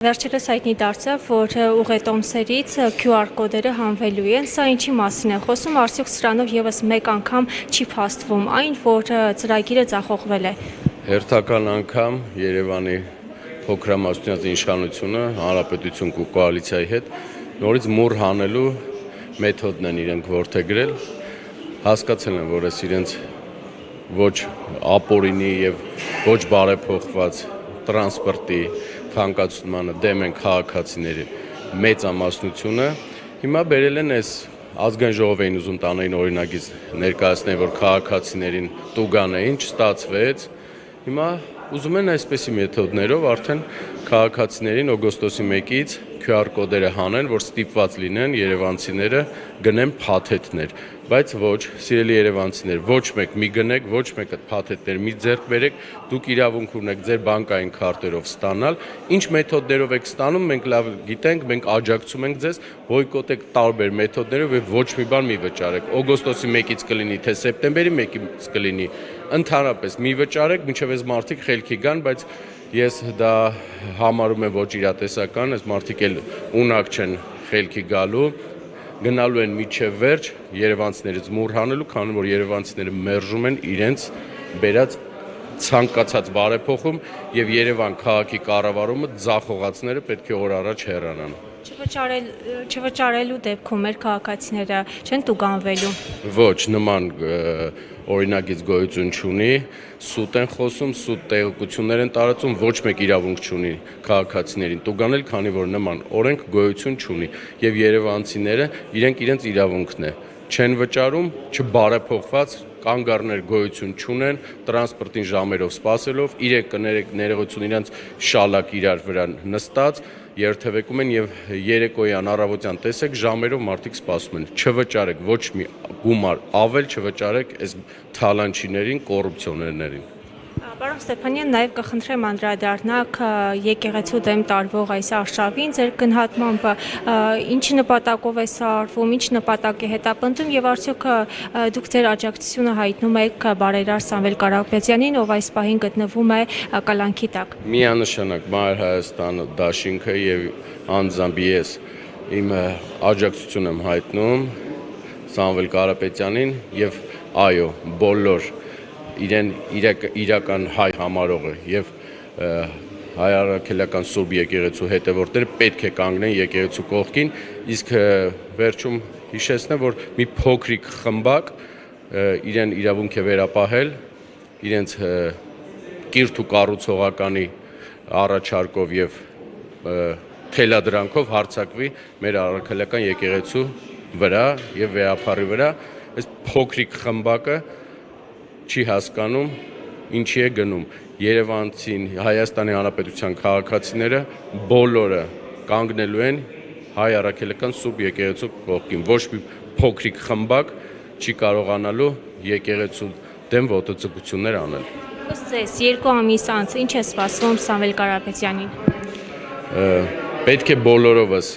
Վերջերս հայտնի դարձավ, որ ուղետոմսերից QR կոդերը հանվելու են, սա ինչի մասին է խոսում, արդյոք սրանով եւս մեկ անգամ չի փաստվում այն, որ ծրագիրը ձախողվել է։ Հերթական անգամ Երևանի փոքրամասնությունների իշխանությունը, հանրապետություն ու կոալիցիայի հետ նորից մուռ հանելու մեթոդն են իրենք որդեգրել, հասկացել են, որ այս իրենց ոչ ապօրինի եւ ոչ բարեփոխված տրանսպորտի թանկացմանը դեմ են քաղաքացիների մեծամասնությունը, հիմա բերել են այս ազգային ժողով էին ուզում տանային օրինագիծ ներկայացնել, որ քաղաքացիներին տուգանեին, չստացվեց, հիմա ուզում են այսպիսի մեթոդներով արդեն քաղաքացիներին օգոստոսի 1-ից QR կոդերը հանեն, որ ստիպված լինեն երևանցիները գնեն փաթեթներ, բայց ոչ, սիրելի երևանցիներ, ոչ մեկ մի գնեք, ոչ մեկ այդ փաթեթներ մի ձեռք բերեք, դուք իրավունք ունեք ձեր բանկային քարտերով ստանալ, ինչ մեթոդներով եք ստանում, մենք լավ գիտենք, մենք աջակցում ենք ձեզ, բոյկոտեք տարբեր մեթոդներով եւ ոչ մի բան մի վճարեք։ Օգոստոսի 1-ից կլինի, թե սեպտեմբերի 1-ից կլինի, ընդհանրապես մի վճարեք, մինչեւ այս մարտիկ խելքի գան, բայց ես դա համարում եմ ոչ իրատեսական, այս մարդիկ էլ ունակ չեն խելքի գալու, գնալու են միջև վերջ երևանցիներից մուռ հանելու, քանի որ երևանցիները մերժում են իրենց բերած ցանկացած բարեփոխում եւ Երևան քաղաքի կառավարումը ձախողածները պետք է օր առաջ հեռանան։ Չվճարելու դեպքում մեր քաղաքացիները չեն տուգանվելու։ Ոչ, նման օրինագիծ գոյություն չունի, սուտ են խոսում, սուտ տեղեկություններ են տարածում, ոչ մեկ իրավունք չունի քաղաքացիներին տուգանել, քանի որ նման օրենք գոյություն չունի եւ երևանցիները իրենց իրավունքն է չեն վճարում, չբարեփոխված կանգառներ գոյություն չունեն, տրանսպորտին ժամերով սպասելով, 3 ներողություն իրենց շալակ իրար վրա նստած երթևեկում են եւ երեկոյան առավոտյան տեսեք ժամերով մարդիկ սպասում են, չվճարեք ոչ մի գումար, ավել չվճարեք այս թալանչիներին, կոռուպցիոներներին։ Պարոն Ստեփանյան, նաև կխնդրեմ անդրադառնաք եկեղեցու դեմ տարվող այս արշավին, ձեր գնահատմամբ ինչ նպատակով է սա արվում, ինչ նպատակ է հետապնդում եւ արդյոք դուք ձեր աջակցությունը հայտնում եք բարերար Սամվել Կարապետյանին, ով այս պահին գտնվում է կալանքի տակ։ Միանշանակ Մայր Հայաստան դաշինքը եւ անձամբ ես իմ աջակցություն եմ հայտնում Սամվել Կարապետյանին եւ այո, բոլոր իրական հայ համարողը եւ հայ առաքելական Սուրբ եկեղեցու հետևորդները պետք է կանգնեն եկեղեցու կողքին, իսկ վերջում հիշեցնեմ, որ մի փոքրիկ խմբակ իրեն իրավունք է վերապահել իրենց կիրթ ու կառուցողականի առաջարկով եւ թելադրանքով հարձակվի մեր առաքելական եկեղեցու վրա եւ վեհապարի վրա, այս փոքրիկ խմբակը չի հասկանում ինչի է գնում Երևանցին Հայաստանի Հանրապետության քաղաքացիները բոլորը կանգնելու են հայ առաքելական Սուրբ եկեղեցու կողքին ոչ մի փոքրիկ խմբակ չի կարողանալու եկեղեցու դեմ ոտոծկություններ անել։ Ըստ ձեզ 2 ամիս անց ինչ է սպասվում Սամվել Կարապետյանին։ Պետք է բոլորովս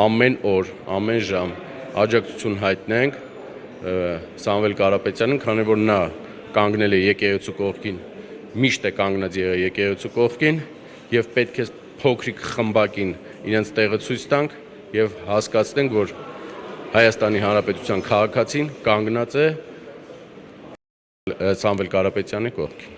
ամեն օր, ամեն ժամ աջակցություն հայտնենք Սամվել Կարապետյանին, քանի որ նա կանգնել է եկեղեցու կողքին, միշտ է կանգնած եղել եկեղեցու կողքին եւ պետք է փոքրիկ խմբակին իրենց տեղը ցույց տանք եւ հասկացնենք, որ Հայաստանի Հանրապետության քաղաքացին կանգնած է Սամվել Կարապետյանի կողքին։